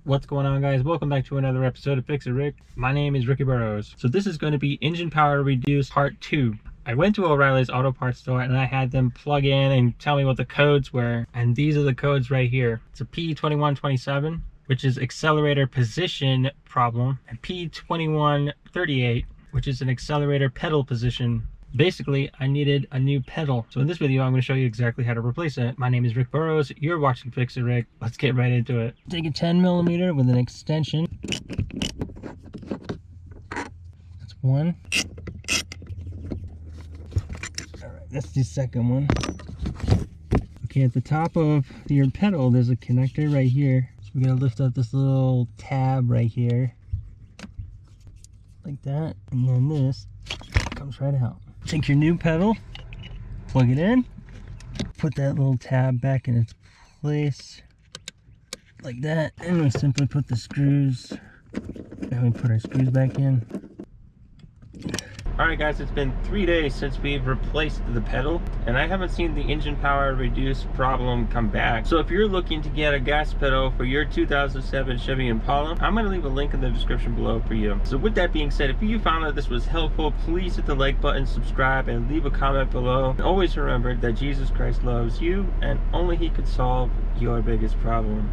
What's going on, guys? Welcome back to another episode of Fix It Rick. My name is Ricky Burrows. So this is going to be engine power reduced part 2. I went to O'Reilly's auto parts store and I had them plug in and tell me what the codes were, and these are the codes right here. It's a P2127, which is accelerator position problem, and P2138, which is an accelerator pedal position. Basically, I needed a new pedal. So in this video, I'm going to show you exactly how to replace it. My name is Rick Burrows. You're watching Fix It Rick. Let's get right into it. Take a 10mm with an extension. That's one. All right, that's the second one. Okay, at the top of your pedal, there's a connector right here. So we're going to lift up this little tab right here. Like that. And then this comes right out. Take your new pedal, plug it in, put that little tab back in its place, like that, and we simply put the screws, and we put our screws back in. Alright guys, it's been 3 days since we've replaced the pedal, and I haven't seen the engine power reduced problem come back. So if you're looking to get a gas pedal for your 2007 Chevy Impala, I'm going to leave a link in the description below for you. So with that being said, if you found that this was helpful, please hit the like button, subscribe, and leave a comment below. And always remember that Jesus Christ loves you, and only He could solve your biggest problem.